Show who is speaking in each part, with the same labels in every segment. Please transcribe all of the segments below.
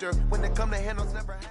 Speaker 1: after. When they come to handles, never had.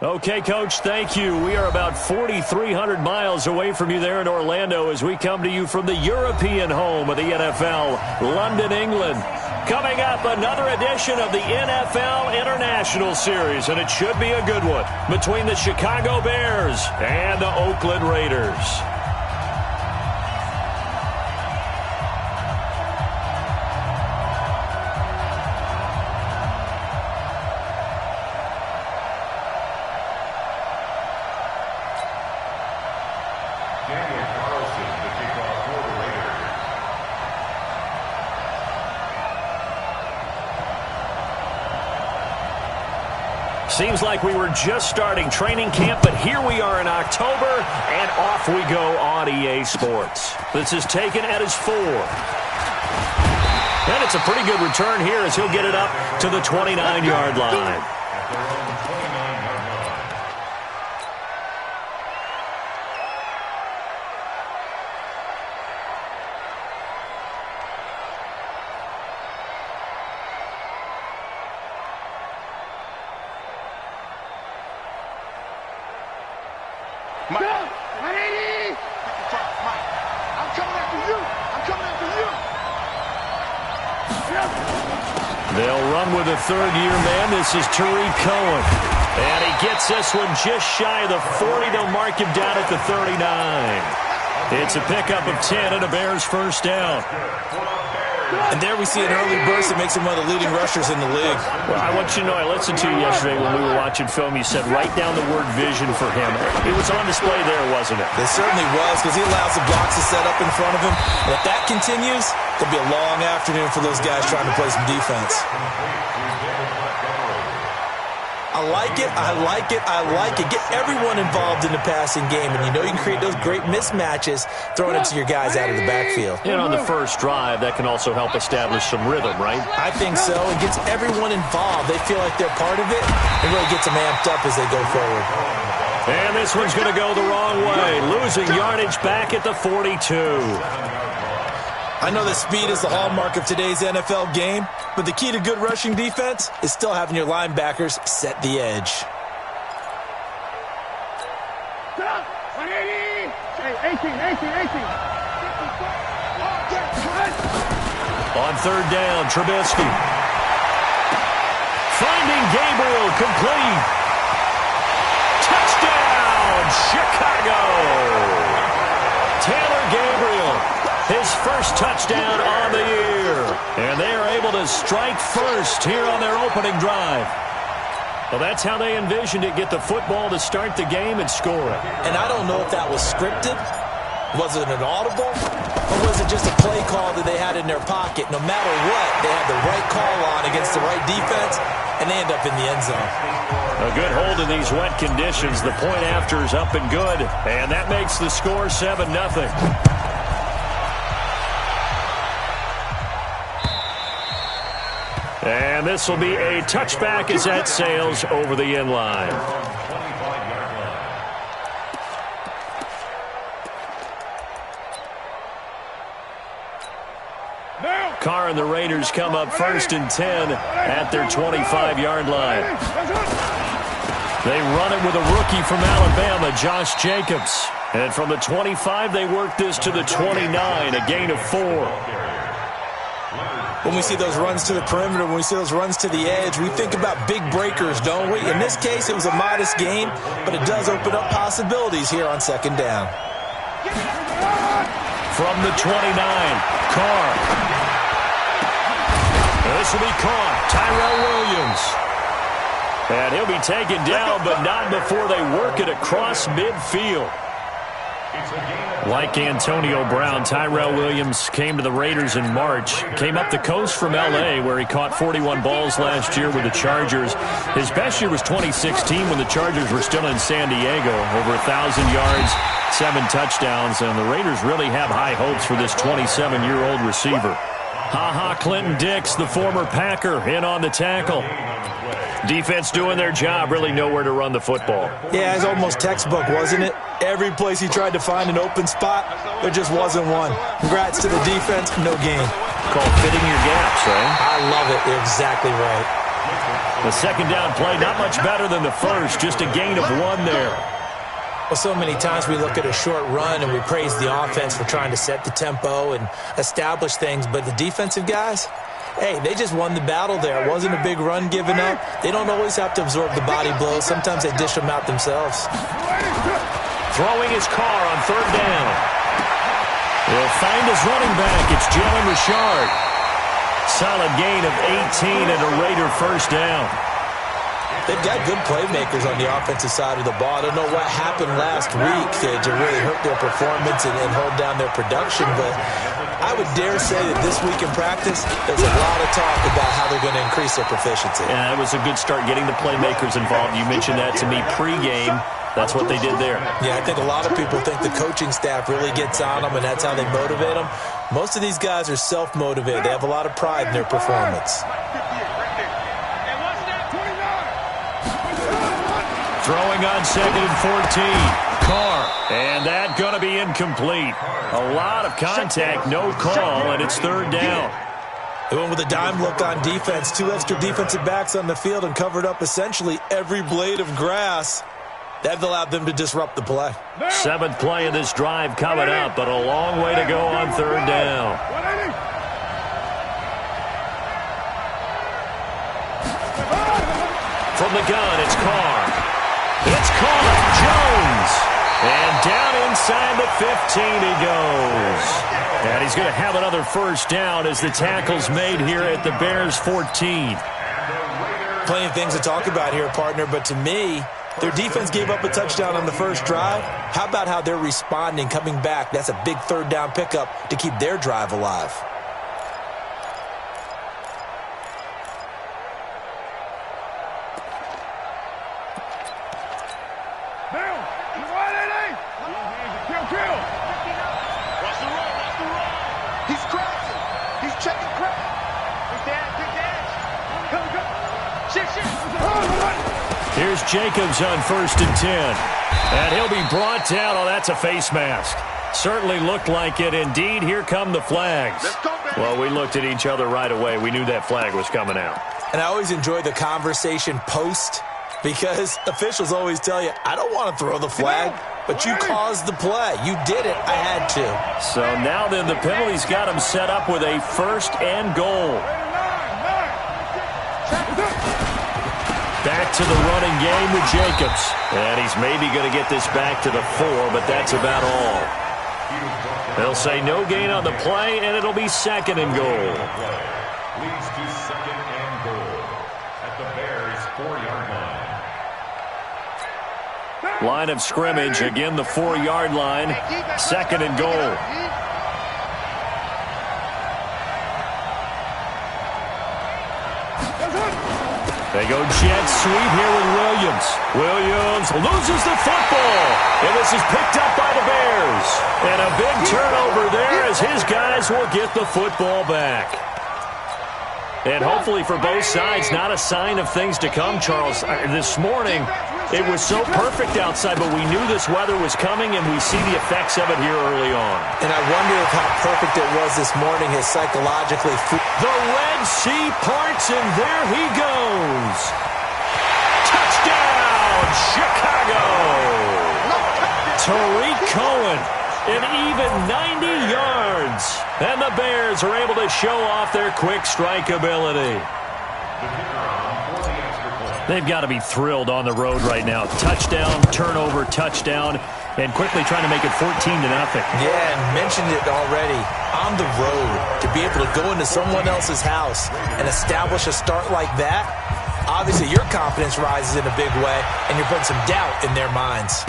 Speaker 2: Okay, Coach, thank you. We are about 4,300 miles away from you there in Orlando as we come to you from the European home of the NFL, London, England. Coming up, another edition of the NFL International Series, and it should be a good one between the Chicago Bears and the Oakland Raiders. Seems like we were just starting training camp, but here we are in October, and off we go on EA Sports. This is taken at his 4. And it's a pretty good return here as he'll get it up to the 29-yard line. They'll run with a third-year man. This is Tariq Cohen. And he gets this one just shy of the 40. They'll mark him down at the 39. It's a pickup of 10 and a Bears first down.
Speaker 3: And there we see an early burst that makes him one of the leading rushers in the league.
Speaker 2: Well, I want you to know, I listened to you yesterday when we were watching film. You said write down the word vision for him. It was on display there, wasn't it?
Speaker 3: It certainly was, because he allows the blocks to set up in front of him. And if that continues, it'll be a long afternoon for those guys trying to play some defense. I like it, I like it, I like it. Get everyone involved in the passing game, and you know you can create those great mismatches throwing it to your guys out of the backfield.
Speaker 2: And on the first drive, that can also help establish some rhythm, right?
Speaker 3: I think so. It gets everyone involved. They feel like they're part of it. It really gets them amped up as they go forward.
Speaker 2: And this one's going to go the wrong way, losing yardage back at the 42.
Speaker 3: I know that speed is the hallmark of today's NFL game, but the key to good rushing defense is still having your linebackers set the edge.
Speaker 4: 18.
Speaker 2: On third down, Trubisky. Finding Gabriel, complete. Touchdown, Chicago. Taylor Gabriel, his first touchdown on the year. And they are able to strike first here on their opening drive. Well, that's how they envisioned it, get the football to start the game and score it.
Speaker 3: And I don't know if that was scripted. Was it an audible? Or was it just a play call that they had in their pocket? No matter what, they had the right call on against the right defense, and they end up in the end zone.
Speaker 2: A good hold in these wet conditions. The point after is up and good. And that makes the score 7-0. And this will be a touchback as that sails over the end line. Carr and the Raiders come up 1st and 10 at their 25-yard line. They run it with a rookie from Alabama, Josh Jacobs. And from the 25, they work this to the 29, a gain of 4.
Speaker 3: When we see those runs to the perimeter, when we see those runs to the edge, we think about big breakers, don't we? In this case, it was a modest gain, but it does open up possibilities here on second down.
Speaker 2: From the 29, Carr. This will be caught. Tyrell Williams. And he'll be taken down, but not before they work it across midfield. Like Antonio Brown, Tyrell Williams came to the Raiders in March. Came up the coast from L.A., where he caught 41 balls last year with the Chargers. His best year was 2016 when the Chargers were still in San Diego. Over 1,000 yards, 7 touchdowns, and the Raiders really have high hopes for this 27-year-old receiver. Clinton Dix, the former Packer, in on the tackle. Defense doing their job, really nowhere to run the football.
Speaker 3: Yeah, it's almost textbook, wasn't it? Every place he tried to find an open spot, there just wasn't one. Congrats to the defense, no gain.
Speaker 2: called fitting your gaps, right?
Speaker 3: I love it. You're exactly right.
Speaker 2: The second down play, not much better than the first, just a gain of 1 there.
Speaker 3: Well, so many times we look at a short run and we praise the offense for trying to set the tempo and establish things, but the defensive guys, hey, they just won the battle there. It wasn't a big run given up. They don't always have to absorb the body blows. Sometimes they dish them out themselves.
Speaker 2: Throwing his car on third down. He'll find his running back. It's Jalen Richard. Solid gain of 18 and a Raider first down.
Speaker 3: They've got good playmakers on the offensive side of the ball. I don't know what happened last week to really hurt their performance and hold down their production, but I would dare say that this week in practice, there's a lot of talk about how they're going to increase their proficiency.
Speaker 2: Yeah, it was a good start getting the playmakers involved. You mentioned that to me pregame. That's what they did there.
Speaker 3: Yeah, I think a lot of people think the coaching staff really gets on them, and that's how they motivate them. Most of these guys are self-motivated. They have a lot of pride in their performance.
Speaker 2: Throwing on 2nd and 14. Carr. And that going to be incomplete. A lot of contact, no call, and it's third down.
Speaker 3: They went with a dime look on defense. 2 extra defensive backs on the field and covered up essentially every blade of grass. That allowed them to disrupt the play.
Speaker 2: 7th play of this drive coming up, but a long way to go on third down. From the gun, it's Carr. It's caught. Jones. And down inside the 15 he goes. And he's going to have another first down as the tackle's made here at the Bears' 14.
Speaker 3: Plenty of things to talk about here, partner, but to me, their defense gave up a touchdown on the first drive. How about how they're responding, coming back? That's a big third down pickup to keep their drive alive.
Speaker 2: Here's Jacobs on 1st and 10. And he'll be brought down. Oh, that's a face mask. Certainly looked like it. Indeed, here come the flags. Well, we looked at each other right away. We knew that flag was coming out.
Speaker 3: And I always enjoy the conversation post because officials always tell you, I don't want to throw the flag, but you caused the play. You did it. I had to.
Speaker 2: So now then the penalty's got him set up with a 1st and goal. Back to the running game with Jacobs. And he's maybe going to get this back to the 4, but that's about all. They'll say no gain on the play, and it'll be 2nd and goal.
Speaker 4: Leads to 2nd and goal at the Bears' 4-yard line.
Speaker 2: Line of scrimmage, again the 4-yard line. 2nd and goal. They go jet sweep here with Williams. Williams loses the football. And this is picked up by the Bears. And a big turnover there as his guys will get the football back. And hopefully for both sides, not a sign of things to come, Charles. This morning, it was so perfect outside, but we knew this weather was coming, and we see the effects of it here early on.
Speaker 3: And I wonder if how perfect it was this morning is psychologically.
Speaker 2: The Red Sea parts, and there he goes. Touchdown, Chicago. Tariq Cohen, an even 90 yards. And the Bears are able to show off their quick strike ability. They've got to be thrilled on the road right now. Touchdown, turnover, touchdown, and quickly trying to make it 14-0.
Speaker 3: Yeah, and mentioned it already. On the road, to be able to go into someone else's house and establish a start like that, obviously your confidence rises in a big way, and you're putting some doubt in their minds.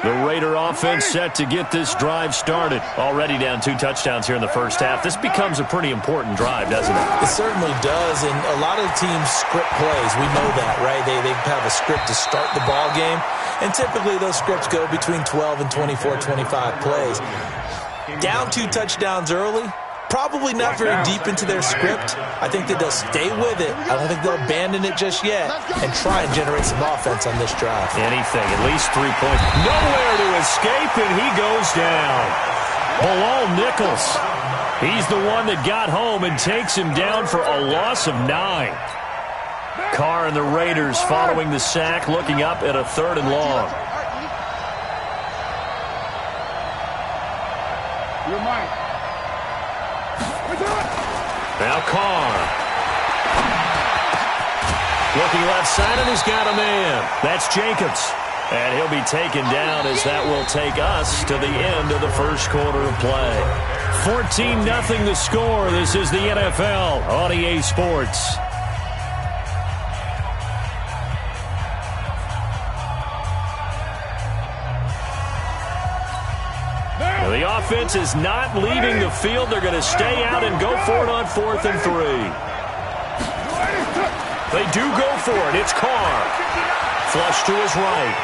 Speaker 2: The Raider offense set to get this drive started. Already down 2 touchdowns here in the first half. This becomes a pretty important drive, doesn't it?
Speaker 3: It certainly does, and a lot of teams script plays. We know that, right? They have a script to start the ball game, and typically those scripts go between 12 and 24, 25 plays. Down 2 touchdowns early Probably not very deep into their script. I think that they'll stay with it. I don't think they'll abandon it just yet and try and generate some offense on this drive.
Speaker 2: Anything, at least 3 points. Nowhere to escape, and he goes down. Bilal Nichols. He's the one that got home and takes him down for a loss of 9. Carr and the Raiders following the sack, looking up at a 3rd and long. Now Carr. Looking left side, and he's got a man. That's Jacobs. And he'll be taken down as that will take us to the end of the first quarter of play. 14-0 the score. This is the NFL on EA Sports. The offense is not leaving the field. They're going to stay out and go for it on 4th and 3. They do go for it. It's Carr. Flush to his right.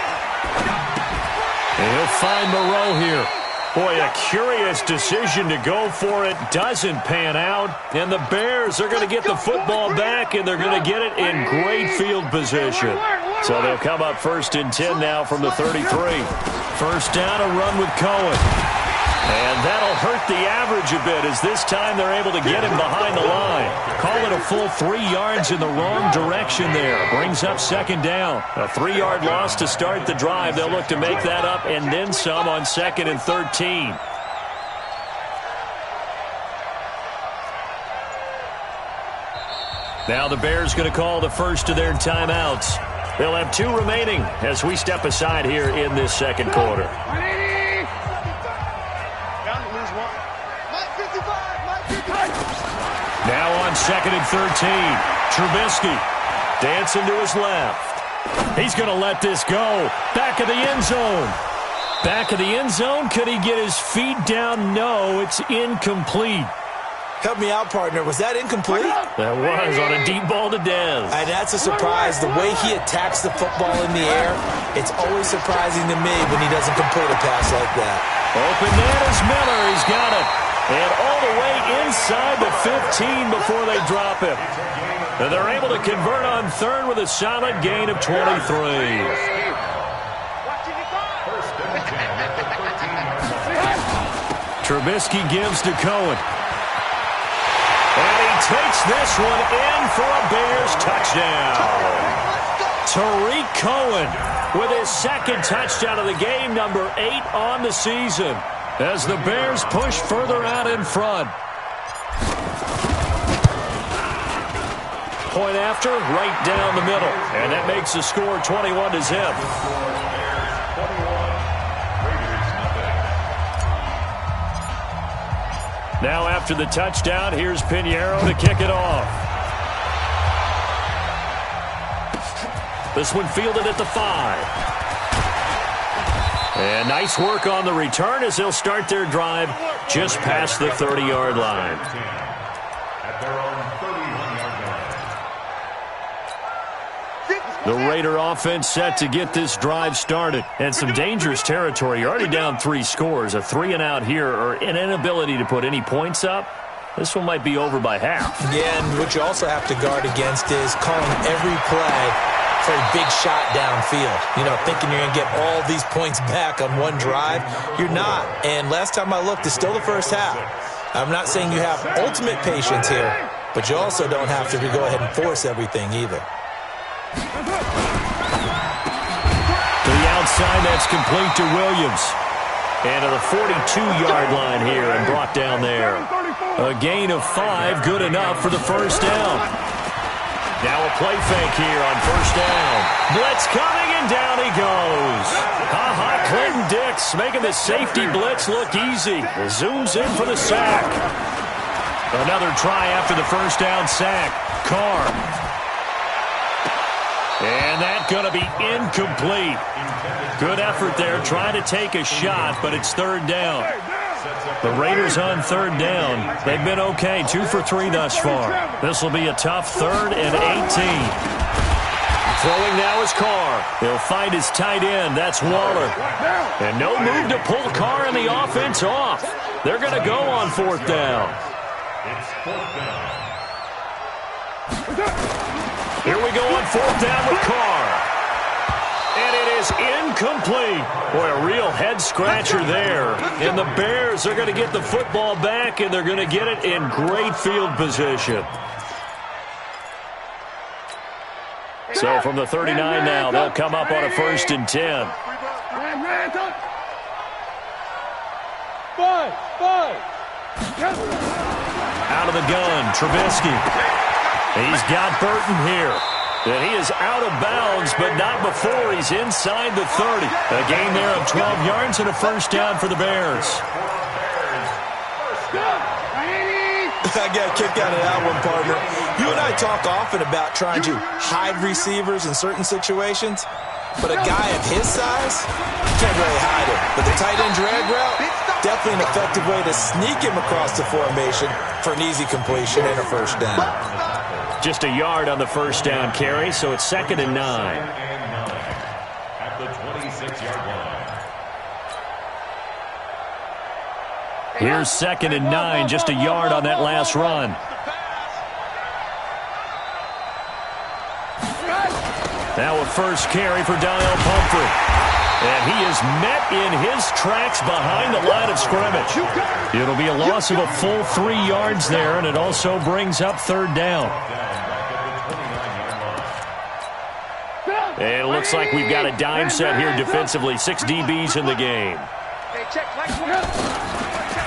Speaker 2: And he'll find Moreau here. Boy, a curious decision to go for it. Doesn't pan out. And the Bears are going to get the football back, and they're going to get it in great field position. So they'll come up 1st and 10 now from the 33. First down, a run with Cohen. And that'll hurt the average a bit as this time they're able to get him behind the line. Call it a full 3 yards in the wrong direction there. Brings up 2nd down. A 3-yard loss to start the drive. They'll look to make that up and then some on 2nd and 13. Now the Bears going to call the first of their timeouts. They'll have 2 remaining as we step aside here in this second quarter. Now on 2nd and 13. Trubisky dancing to his left. He's going to let this go. Back of the end zone. Back of the end zone. Could he get his feet down? No, it's incomplete.
Speaker 3: Help me out, partner. Was that incomplete?
Speaker 2: That was on a deep ball to Dez.
Speaker 3: And that's a surprise. The way he attacks the football in the air, it's always surprising to me when he doesn't complete a pass like that.
Speaker 2: Open man is Miller. He's got it. And all the way inside the 15 before they drop him. And they're able to convert on 3rd with a solid gain of 23. Trubisky gives to Cohen. And he takes this one in for a Bears touchdown. Tariq Cohen with his 2nd touchdown of the game, number 8 on the season, as the Bears push further out in front. Point after, right down the middle. And that makes the score 21-0. Now after the touchdown, here's Pinheiro to kick it off. This one fielded at the 5. And nice work on the return as they'll start their drive just past the 30-yard line. The Raider offense set to get this drive started. And some dangerous territory. You're already down 3 scores. A 3-and-out here or an inability to put any points up. This one might be over by half.
Speaker 3: Yeah, and what you also have to guard against is calling every play for a big shot downfield. You know, thinking you're going to get all these points back on one drive. You're not. And last time I looked, it's still the first half. I'm not saying you have ultimate patience here, but you also don't have to go ahead and force everything either.
Speaker 2: To the outside, that's complete to Williams. And to the 42-yard line here and brought down there. A gain of 5, good enough for the first down. Now a play fake here on first down. Blitz coming, and down he goes. Clinton Dix making the safety blitz look easy. Zooms in for the sack. Another try after the first down sack. Carr. And that's going to be incomplete. Good effort there, trying to take a shot, but it's 3rd down. The Raiders on 3rd down. They've been okay, 2 for 3 thus far. This will be a tough 3rd and 18. Throwing now is Carr. He'll find his tight end. That's Waller. And no move to pull Carr and the offense off. They're going to go on 4th down.
Speaker 4: It's 4th down.
Speaker 2: Here we go on 4th down with Carr. And it is incomplete. Boy, a real head-scratcher there. And the Bears are going to get the football back, and they're going to get it in great field position. So from the 39 now, they'll come up on a 1st and 10. Out of the gun, Trubisky. He's got Burton here. And he is out of bounds, but not before he's inside the 30. A gain there of 12 yards and a 1st down for the Bears.
Speaker 3: I got a kick out of that one, partner. You and I talk often about trying to hide receivers in certain situations, but a guy of his size, you can't really hide him. But the tight end drag route, definitely an effective way to sneak him across the formation for an easy completion and a 1st down.
Speaker 2: Just a yard on the 1st down carry, so it's 2nd and 9.
Speaker 4: At the 26-yard line.
Speaker 2: Here's 2nd and 9, just a yard on that last run. Now a first carry for Donnell Pumphrey. And he is met in his tracks behind the line of scrimmage. It'll be a loss of a full 3 yards there, and it also brings up 3rd down. And it looks like we've got a dime set here defensively. 6 DBs in the game.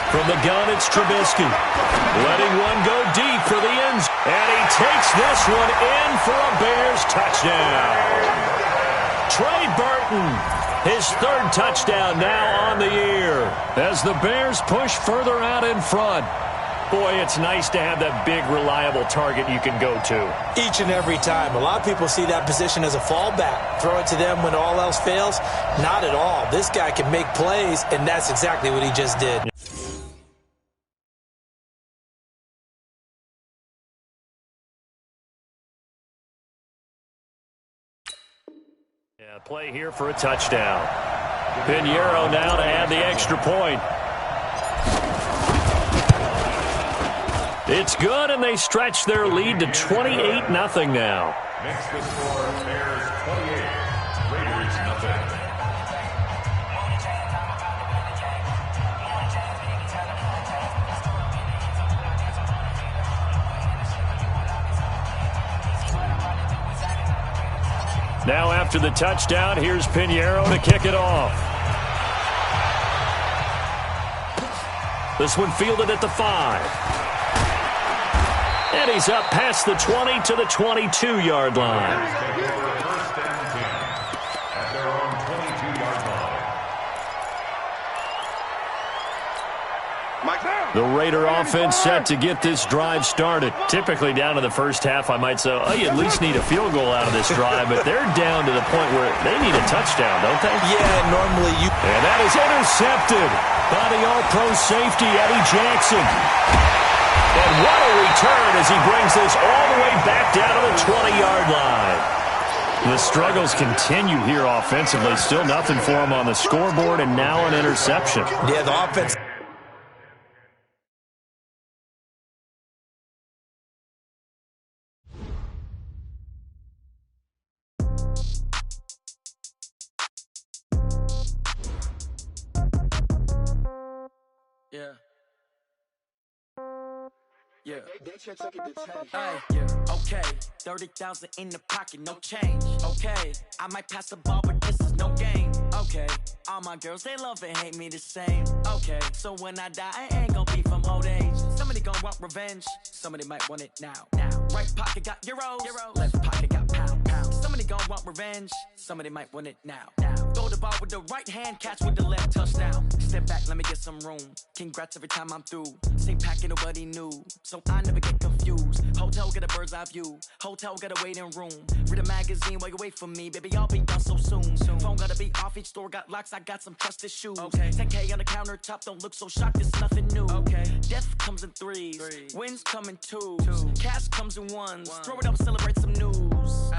Speaker 2: From the gun, it's Trubisky. Letting one go deep for the end zone. And he takes this one in for a Bears touchdown. Trey Burton, his 3rd touchdown now on the year. As the Bears push further out in front. Boy, it's nice to have that big, reliable target you can go to.
Speaker 3: Each and every time. A lot of people see that position as a fallback. Throw it to them when all else fails. Not at all. This guy can make plays, and that's exactly what he just did.
Speaker 2: Yeah, play here for a touchdown. Pinheiro now to add the extra point. It's good, and they stretch their lead to 28-0 now.
Speaker 4: Makes the score Bears 28, Raiders nothing.
Speaker 2: Now after the touchdown, here's Pinheiro to kick it off. This one fielded at the 5. And he's up past the 20 to the 22-yard line.
Speaker 4: Take over 1st and 10 at their own 22-yard line.
Speaker 2: The Raider offense set to get this drive started. Typically down to the first half, I might say, oh, you at least need a field goal out of this drive, but they're down to the point where they need a touchdown, don't they?
Speaker 3: Yeah, normally you...
Speaker 2: And that is intercepted by the all-pro safety, Eddie Jackson. And what a return as he brings this all the way back down to the 20-yard line. The struggles continue here offensively. Still nothing for him on the scoreboard, and now an interception.
Speaker 3: Yeah, the offense...
Speaker 5: Yeah. Yeah. Okay. 30,000 in the pocket, no change. Okay. I might pass the ball, but this is no game. Okay. All my girls, they love and hate me the same. Okay. So when I die, I ain't gonna be from old age. Somebody gonna want revenge. Somebody might want it now. Right pocket got euros. Left pocket got pound. Somebody gonna want revenge. Somebody might want it now. Throw the ball with the right hand, catch with the left, touchdown. Step back, let me get some room. Congrats every time I'm through. Same packet, nobody knew. So I never get confused. Hotel get a bird's eye view. Hotel got a waiting room. Read a magazine while you wait for me. Baby, I'll be done so soon. Phone gotta be off, each store got locks. I got some trusted shoes. 10K on the countertop, don't look so shocked, it's nothing new. Death comes in threes. Wins come in twos. Cash comes in ones. Throw it up, celebrate some news.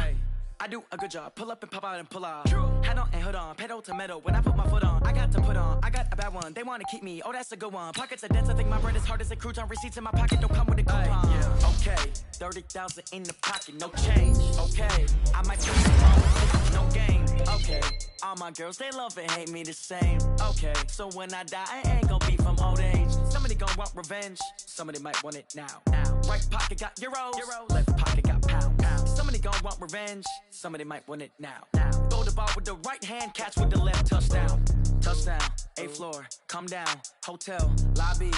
Speaker 5: I do a good job. Pull up and pop out and pull out. Hat on and hood on. Pedal to metal. When I put my foot on, I got to put on. I got a bad one. They wanna keep me. Oh, that's a good one. Pockets are dense. I think my bread is hard as a crouton. Receipts in my pocket don't come with a coupon. Yeah. Okay, 30,000 in the pocket, no change. Okay, I might put some wrong with this, no game. Okay, all my girls they love and hate me the same. Okay, so when I die, I ain't gonna be from old age. Somebody gon' want revenge. Somebody might want it now. Right pocket got euros. Left pocket got pounds. Somebody gon' want revenge. Somebody might want it now. Throw the ball with the right hand, catch with the left. Touchdown. Touchdown. 8th floor. Come down. Hotel lobby.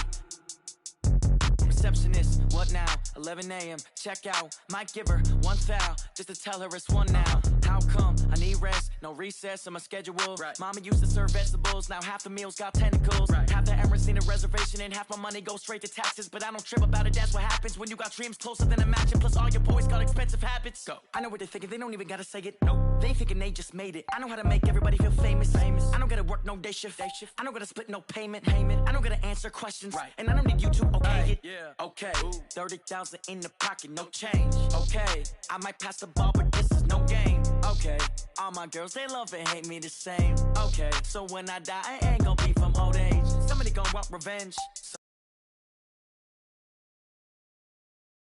Speaker 5: Receptionist, what now? 11 a.m. Check out. Might give her one foul just to tell her it's one now. How come? I need rest, no recess in my schedule. Right. Mama used to serve vegetables, now half the meals got tentacles. Right. Half the Emirates seen a reservation and half my money goes straight to taxes. But I don't trip about it, that's what happens when you got dreams closer than a match. And plus all your boys got expensive habits. Go. I know what they're thinking, they don't even gotta say it. Nope. They thinking they just made it. I know how to make everybody feel famous. I don't gotta work no day shift. I don't gotta split no payment. I don't gotta answer questions. Right. And I don't need you to okay it. Yeah. Okay, 30,000 in the pocket, no change. Okay, I might pass the ball, but this is no game. Okay, all my girls, they love and hate me the same. Okay, so when I die, I ain't gonna be from old age. Somebody gon' want revenge.